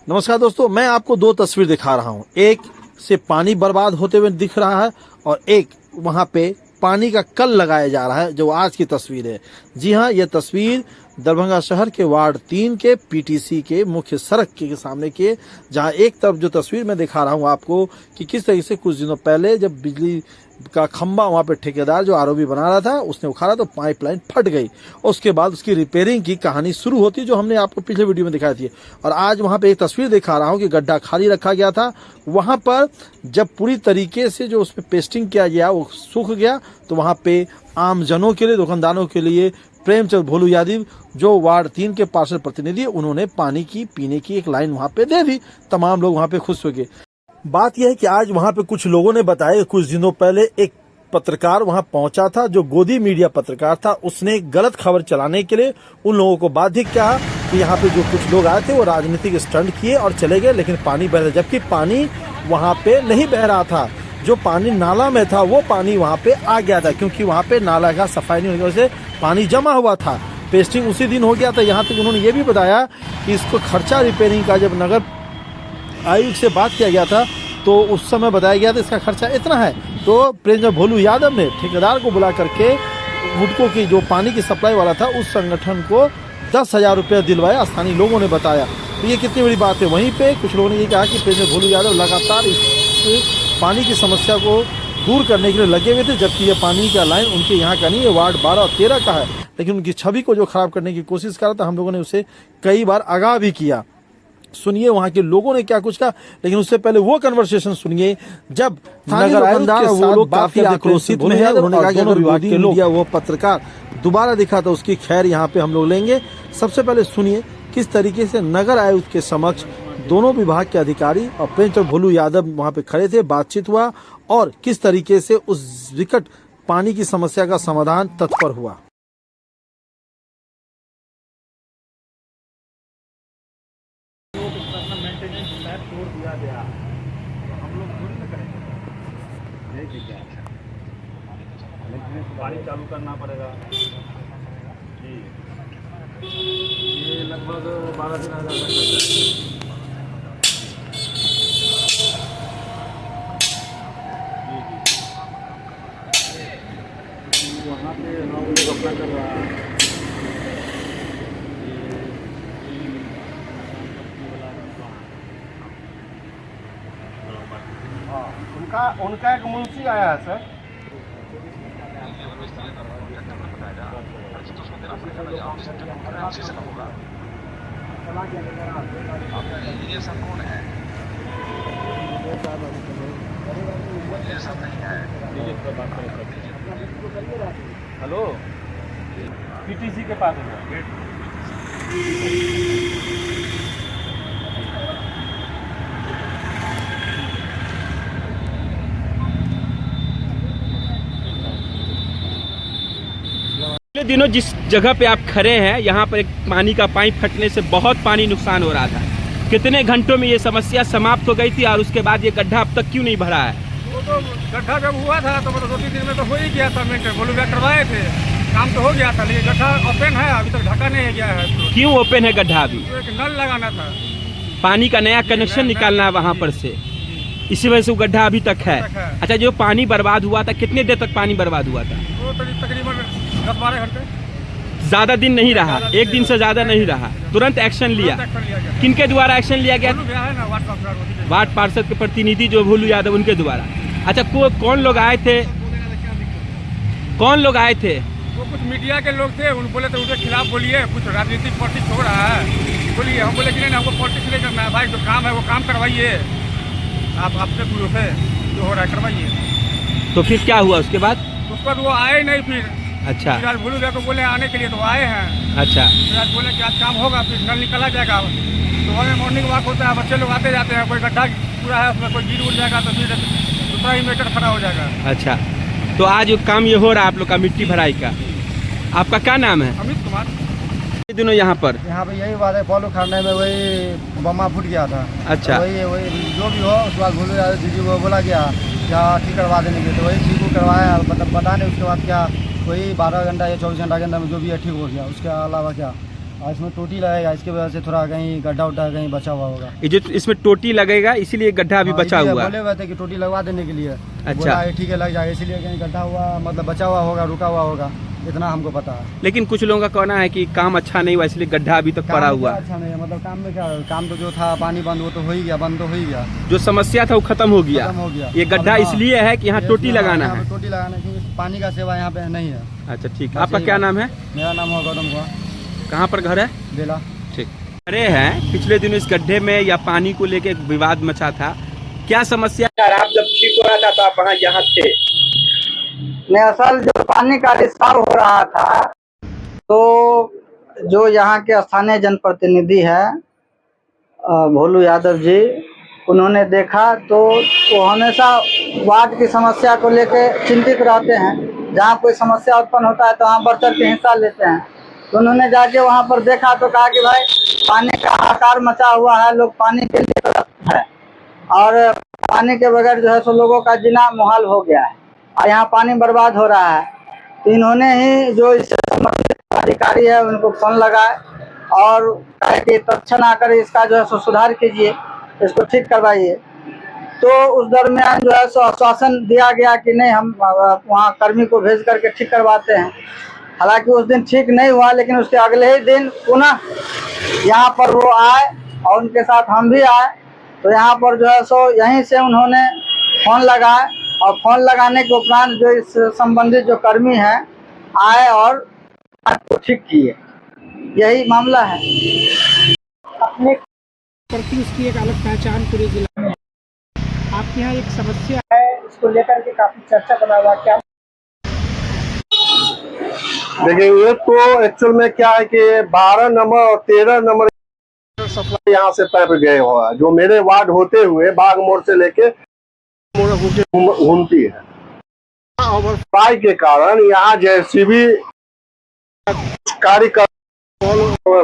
नमस्कार दोस्तों, मैं आपको दो तस्वीर दिखा रहा हूँ। एक से पानी बर्बाद होते हुए दिख रहा है और एक वहाँ पे पानी का कल लगाया जा रहा है, जो आज की तस्वीर है। जी हाँ, यह तस्वीर दरभंगा शहर के वार्ड 3 के पीटीसी के मुख्य सड़क के सामने के, जहाँ एक तरफ जो तस्वीर मैं दिखा रहा हूँ आपको कि किस तरीके से कुछ दिनों पहले जब बिजली का खंभा वहाँ पे ठेकेदार जो आरओबी बना रहा था उसने उखाड़ा तो पाइपलाइन फट गई। उसके बाद उसकी रिपेयरिंग की कहानी शुरू होती, जो हमने आपको पिछले वीडियो में दिखाई थी। और आज वहाँ पे एक तस्वीर दिखा रहा हूँ कि गड्ढा खाली रखा गया था। वहाँ पर जब पूरी तरीके से जो उसमें पेस्टिंग किया गया वो सूख गया, तो वहाँ पे आमजनों के लिए, दुकानदारों के लिए प्रेमचंद भोलू यादव जो वार्ड 3 के पार्षद प्रतिनिधि, उन्होंने पानी की पीने की एक लाइन वहाँ पे दे दी। तमाम लोग वहाँ पे खुश हो गए। बात यह है कि आज वहाँ पे कुछ लोगों ने बताया कि कुछ दिनों पहले एक पत्रकार वहाँ पहुंचा था, जो गोदी मीडिया पत्रकार था। उसने गलत खबर चलाने के लिए उन लोगों को बाध्य किया कि यहाँ पे जो कुछ लोग आए थे वो राजनीतिक स्टंट किए और चले गए, लेकिन पानी बह रहा, जबकि पानी वहाँ पे नहीं बह रहा था। जो पानी नाला में था वो पानी वहाँ पे आ गया था, क्योंकि वहाँ पे नाला का सफाई नहीं होने की वजह से पानी जमा हुआ था। पेस्टिंग उसी दिन हो गया था। यहाँ तक उन्होंने ये भी बताया कि इसको खर्चा रिपेयरिंग का जब नगर आयुक्त से बात किया गया था तो उस समय बताया गया था इसका खर्चा इतना है। तो प्रेमचंद भोलू यादव ने ठेकेदार को बुला करके हुडको की जो पानी की सप्लाई वाला था उस संगठन को 10,000 रुपये दिलवाया, स्थानीय लोगों ने बताया। तो ये कितनी बड़ी बात है। वहीं पे कुछ लोगों ने ये कहा कि प्रेमचंद भोलू यादव लगातार इस पानी की समस्या को दूर करने के लिए लगे हुए थे, जबकि ये पानी का लाइन उनके यहाँ का नहीं है, वार्ड 12 और 13 का है। लेकिन उनकी छवि को जो खराब करने की कोशिश कर रहा था, हम लोगों ने उसे कई बार आगाह भी किया। सुनिए वहां के लोगों ने क्या कुछ कहा, लेकिन उससे पहले वो कन्वर्सेशन सुनिए जब नगर आयुक्त के साथ लोग काफी आक्रोशित में है। उन्होंने कहा कि अगर विवाद के लोग या वो पत्रकार दोबारा दिखा तो उसकी खैर यहाँ पे हम लोग लेंगे। सबसे पहले सुनिए किस तरीके से नगर आयुक्त के समक्ष दोनों विभाग के अधिकारी और प्रेमचंद भोलू यादव वहां पे खड़े थे, बातचीत हुआ और किस तरीके से उस विकट पानी की समस्या का समाधान तत्पर हुआ। तोड़ दिया गया तो हम लोग थोड़ी ना करेंगे, नहीं ठीक है। पानी चालू करना पड़ेगा जी। ये लगभग 12-13 हज़ार जी। वहाँ पे हम लोग अपना कर रहा है। उनका एक मुंशी आया है सर। हेलो, पीटीसी के पास है। पिछले दिनों जिस जगह पे आप खड़े हैं, यहाँ पर एक पानी का पाइप फटने से बहुत पानी नुकसान हो रहा था। कितने घंटों में ये समस्या समाप्त हो गई थी और उसके बाद ये गड्ढा अब तक क्यों नहीं भरा है? वो तो गड्ढा जब हुआ था तो मतलब 2-3 दिन में तो हो ही गया था। मेंटेन बोलू करवाए थे, काम तो हो गया था, लेकिन गड्ढा ओपन है, अभी तक ढका नहीं गया है। क्यों ओपन है गड्ढा? अभी तो एक नल लगाना था, पानी का नया कनेक्शन निकालना है वहाँ पर से, इसी वजह से वो गड्ढा अभी तक है। अच्छा, जो पानी बर्बाद हुआ था, कितने देर तक पानी बर्बाद हुआ था? वो तकरीबन 10-12 घंटे, ज्यादा दिन नहीं रहा, एक दिन से ज्यादा नहीं रहा। तुरंत एक्शन लिया। किनके द्वारा एक्शन लिया गया? वार्ड पार्षद के प्रतिनिधि जो भोलू यादव, उनके द्वारा। अच्छा, कौन लोग आए थे? कौन लोग आए थे? वो कुछ मीडिया के लोग थे, उन बोले थे उनके खिलाफ बोलिए, कुछ राजनीतिक पॉलिटिक्स हो रहा है, बोलिए। हम बोले कि नहीं, हमको पॉलिटिक्स नहीं करना है भाई, जो काम है वो काम करवाइए, आप आपसे दूर से जो हो रहा है करवाइए। तो फिर क्या हुआ उसके बाद? उस पर वो आए नहीं फिर। अच्छा, फिर आज भोलू को बोले आने के लिए तो आए हैं। अच्छा, फिर आज बोले कि आज काम होगा, फिर नल निकला जाएगा। तो हमें मॉर्निंग वॉक होता है, बच्चे लोग आते जाते हैं, कोई गड्ढा पूरा है उसमें कोई गिर उड़ जाएगा तो फिर दूसरा ही मीटर खड़ा हो जाएगा। अच्छा, तो आज काम ये हो रहा है आप लोग का मिट्टी भराई का। आपका क्या नाम है? अमित कुमार। दिनों यहाँ पर यही बात है, फॉलो करने में वही बम्मा फूट गया था। अच्छा, वही जो भी हो, उसके बाद भोलू यादव दीदी को बोला गया क्या ठीक करवा देने के, तो वही ठीक करवाया। मतलब पता नहीं उसके बाद क्या, वही 12 घंटा या 24 घंटा के अंदर में जो भी है ठीक हो गया। उसके अलावा क्या और इसमें टोटी लगेगा, इसकी वजह से थोड़ा कहीं गड्ढा उड्ढा कहीं बचा हुआ होगा। ये जो इसमें टोटी लगेगा इसीलिए गड्ढा अभी बचा इसीलिए हुआ है। बोले हुए थे कि टोटी लगवा देने के लिए। अच्छा। बोला है ठीक है लग जाएगा, इसीलिए कहीं गड्ढा हुआ मतलब बचा हुआ होगा, रुका हुआ होगा, इतना हमको पता है। लेकिन कुछ लोगों का कहना है कि काम अच्छा नहीं हुआ इसलिए गड्ढा अभी तक पड़ा काम हुआ क्या है। अच्छा नहीं है, मतलब काम में क्या, काम तो जो था पानी बंद वो तो हो ही गया, बंद तो हो ही गया, जो समस्या था वो खत्म हो गया। खत्म हो गया। ये गड्ढा अब इसलिए है कि यहाँ ये टोटी इसमें लगाना यहाँ है। पे टोटी लगाना है, क्योंकि पानी का सेवा यहाँ पे नहीं है। अच्छा ठीक है, बस आपका यही क्या बात। नाम है? मेरा नाम है गौतम कुमार कहाँ पर घर है? बेला। ठीक। अरे हैं पिछले दिनों इस गड्ढे में या पानी को लेके एक विवाद मचा था, क्या समस्या? आप जब ठीक हो रहा था तो आप वहाँ यहाँ थे? नहीं, असल जो पानी का रिसाव हो रहा था तो जो यहाँ के स्थानीय जनप्रतिनिधि है भोलू यादव जी, उन्होंने देखा तो वो हमेशा वार्ड की समस्या को लेके चिंतित रहते हैं। जहाँ कोई समस्या उत्पन्न होता है तो वहाँ बढ़ चढ़ के हिस्सा लेते हैं। तो उन्होंने जाके वहाँ पर देखा तो कहा कि भाई पानी का हाहाकार मचा हुआ है, लोग पानी के लिए तरस है और पानी के बगैर जो है सो लोगों का जीना मुहाल हो गया है और यहाँ पानी बर्बाद हो रहा है। तो इन्होंने ही जो इससे संबंधित अधिकारी है उनको फोन लगाए और कहा कि तत्क्षण आकर इसका जो है सो सुधार कीजिए, इसको ठीक करवाइए। तो उस दरमियान जो है सो आश्वासन दिया गया कि नहीं हम वहाँ कर्मी को भेज करके ठीक करवाते हैं। हालांकि उस दिन ठीक नहीं हुआ, लेकिन उसके अगले ही दिन पुनः यहाँ पर वो आए और उनके साथ हम भी आए। तो यहाँ पर जो है सो यहीं से उन्होंने फोन लगाए और फोन लगाने के उपरांत जो इस संबंधित जो कर्मी हैं आए और बात को ठीक किए। यही मामला है। अपने प्रति उसकी एक अलग पहचान पूरे जिला में है। आपके यहाँ एक समस्या है, इसको लेकर के काफी चर्चा बना हुआ, क्या? देखिए ये तो एक्चुअल में क्या है कि 12 नंबर और 13 नंबर सप्लाई यहाँ से पाइप गए हुआ है, जो मेरे वार्ड होते हुए बाग मोड़ से लेके घूमती है। ओवरफ्लाई के कारण यहाँ जेसीबी कार्य कर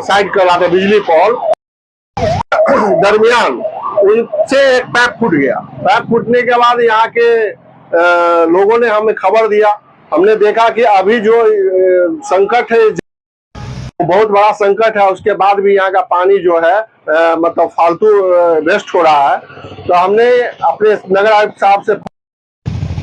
साइड कर रहा था, बिजली पोल दरमियान उनसे एक पाइप फूट गया। पाइप फूटने के बाद यहाँ के लोगों ने हमें खबर दिया। हमने देखा कि अभी जो संकट है बहुत बड़ा संकट है, उसके बाद भी यहाँ का पानी जो है मतलब फालतू वेस्ट हो रहा है। तो हमने अपने नगर आयुक्त साहब से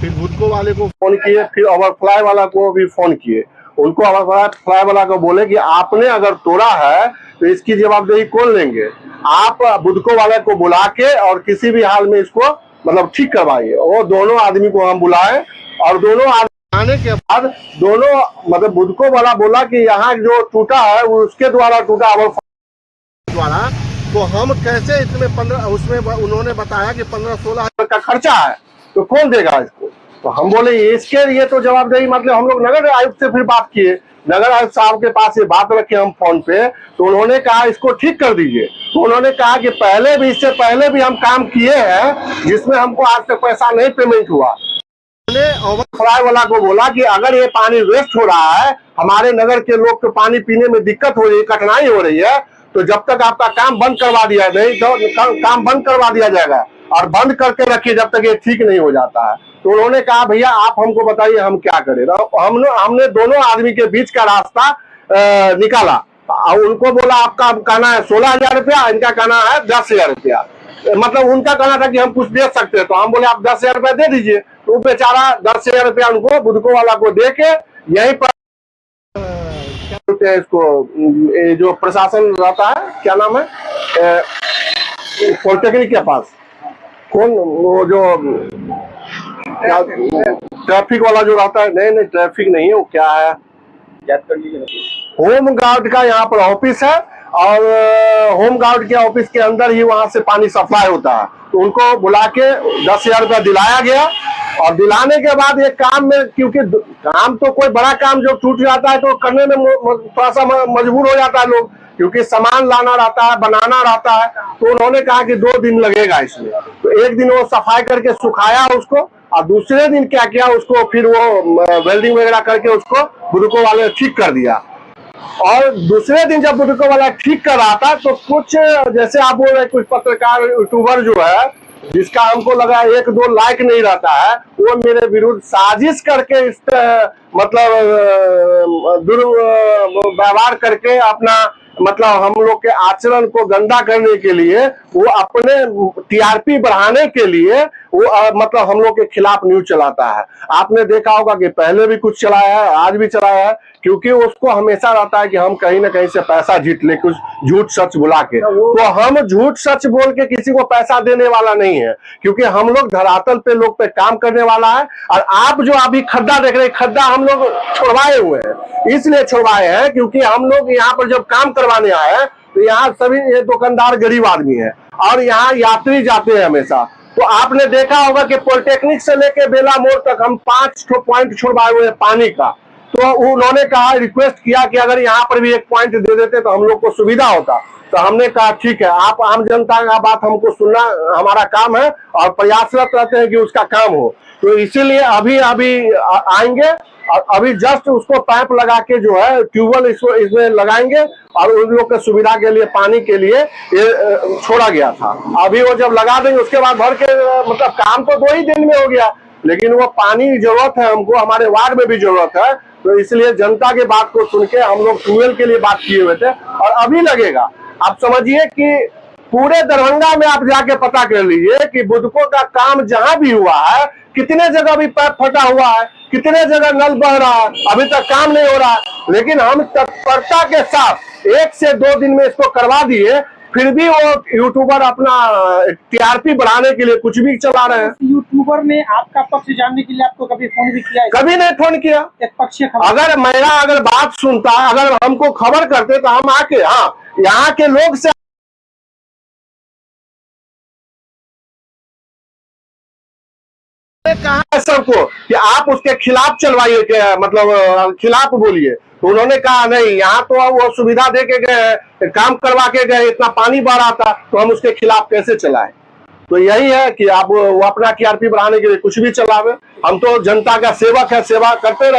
फिर बुडको वाले को फोन किए, फिर ओवरफ्लाई वाला को भी फोन किए। उनको ओवरफ्लाई वाला को बोले कि आपने अगर तोड़ा है तो इसकी जवाबदेही कौन लेंगे? आप बुडको वाले को बुला के और किसी भी हाल में इसको मतलब ठीक करवाइए। वो दोनों आदमी को हम बुलाए और दोनों आने के बाद दोनों मतलब बुडको वाला बोला कि यहाँ जो टूटा है वो उसके द्वारा टूटा द्वारा, तो हम कैसे इसमें 15 उसमें उन्होंने बताया कि 15-16 हजार का खर्चा है, तो कौन देगा इसको? तो हम बोले इसके लिए तो जवाबदेही मतलब हम लोग नगर आयुक्त से फिर बात किए। नगर आयुक्त साहब के पास ये बात रखे हम फोन पे, तो उन्होंने कहा इसको ठीक कर दीजिए। तो उन्होंने कहा कि पहले भी इससे पहले भी हम काम किए हैं जिसमें हमको आज तक पैसा नहीं पेमेंट हुआ। ओवरफ्लाई वाला को बोला कि अगर ये पानी वेस्ट हो रहा है, हमारे नगर के लोग को पानी पीने में दिक्कत हो रही है, कठिनाई हो रही है, तो जब तक आपका काम बंद करवा दिया नहीं तो काम बंद करवा दिया जाएगा और बंद करके रखिए जब तक ये ठीक नहीं हो जाता है। तो उन्होंने कहा भैया आप हमको बताइए हम क्या करें। तो हमने दोनों आदमी के बीच का रास्ता निकाला और उनको बोला आपका कहना है 16,000 रुपया, इनका कहना है 10,000 रुपया। मतलब उनका कहना था कि हम कुछ दे सकते हैं, तो हम बोले आप 10,000 रुपया दे दीजिए। तो बेचारा 10,000 रुपया उनको बुडको वाला को दे के यहीं पर क्या बोलते हैं इसको, जो प्रशासन रहता है क्या नाम है पॉलिटेक्निक के पास, कौन वो जो ट्रैफिक वाला जो रहता है, नहीं ट्रैफिक नहीं है, वो क्या है, होम गार्ड का यहाँ पर ऑफिस है और होम गार्ड के ऑफिस के अंदर ही वहां से पानी सप्लाई होता है। तो उनको बुला के 10,000 रुपया दिलाया गया और दिलाने के बाद ये काम में, क्योंकि काम तो कोई बड़ा काम जो टूट जाता है तो करने में थोड़ा सा मजबूर हो जाता है लोग, क्योंकि सामान लाना रहता है, बनाना रहता है। तो उन्होंने कहा कि 2 दिन लगेगा इसमें। तो एक दिन वो सफाई करके सुखाया उसको और दूसरे दिन क्या किया उसको फिर वो वेल्डिंग वगैरह करके उसको बुडको वाले ने ठीक कर दिया। और दूसरे दिन जब बुडको वाला ठीक कर रहा था तो कुछ जैसे आप बोल रहे कुछ पत्रकार यूट्यूबर जो है जिसका हमको लगा 1-2 लाइक नहीं रहता है, वो मेरे विरुद्ध साजिश करके इस मतलब दुर्व्यवहार करके अपना मतलब हम लोग के आचरण को गंदा करने के लिए, वो अपने टीआरपी बढ़ाने के लिए वो मतलब हम लोग के खिलाफ न्यूज चलाता है। आपने देखा होगा कि पहले भी कुछ चलाया है, आज भी चलाया है, क्योंकि उसको हमेशा रहता है कि हम कहीं ना कहीं से पैसा जीत ले, कुछ झूठ सच बुला के। तो हम झूठ सच बोल के किसी को पैसा देने वाला नहीं है, क्योंकि हम लोग धरातल पे लोग पे काम करने वाला है। और आप जो अभी खड्डा देख रहे हैं, खड्डा हम लोग छुड़वाए हुए हैं, इसलिए छुड़वाए हैं क्योंकि हम लोग यहाँ पर जब काम करवाने आए हैं तो यहाँ सभी ये दुकानदार गरीब आदमी है और यहाँ यात्री जाते हैं हमेशा। तो आपने देखा होगा कि पॉलिटेक्निक से लेके बेला मोड़ तक हम 5 पॉइंट छुड़वाए हुए हैं पानी का। तो उन्होंने कहा, रिक्वेस्ट किया कि अगर यहाँ पर भी 1 पॉइंट दे देते तो हम लोग को सुविधा होता। तो हमने कहा ठीक है, आप आम जनता का बात हमको सुनना हमारा काम है और प्रयासरत रहते हैं कि उसका काम हो। तो इसीलिए अभी आएंगे और अभी जस्ट उसको पाइप लगा के जो है ट्यूबवेल इसमें लगाएंगे और उन लोग के सुविधा के लिए पानी के लिए ये छोड़ा गया था। अभी वो जब लगा देंगे उसके बाद भर के मतलब काम तो 2 ही दिन में हो गया, लेकिन वो पानी की जरूरत है हमको, हमारे वार्ड में भी जरूरत है। तो इसलिए जनता की बात को सुन के हम लोग ट्यूबवेल के लिए बात किए हुए थे और अभी लगेगा। आप समझिए कि पूरे दरभंगा में आप जाके पता कर लीजिए कि बुदकों का काम जहां भी हुआ है, कितने जगह भी पाइप फटा हुआ है, कितने जगह नल बह रहा है, अभी तक काम नहीं हो रहा है। लेकिन हम तत्परता के साथ 1 से 2 दिन में इसको करवा दिए, फिर भी वो यूट्यूबर अपना टीआरपी बढ़ाने के लिए कुछ भी चला रहे हैं। यूट्यूबर ने आपका पक्ष जानने के लिए आपको कभी फोन भी किया है? कभी नहीं फोन किया। एक पक्षीय खबर, अगर मेरा अगर बात सुनता, अगर हमको खबर करते तो हम आके यहाँ के लोग से कहा है सबको कि आप उसके खिलाफ चलवाइए, मतलब खिलाफ बोलिए। तो उन्होंने कहा नहीं, यहाँ तो वो सुविधा दे के गए, काम करवा के गए, इतना पानी बह रहा था तो हम उसके खिलाफ कैसे चलाएं। तो यही है कि आप वो अपना टीआरपी बढ़ाने के लिए कुछ भी चलावे। हम तो जनता का सेवक है, सेवा करते रहे।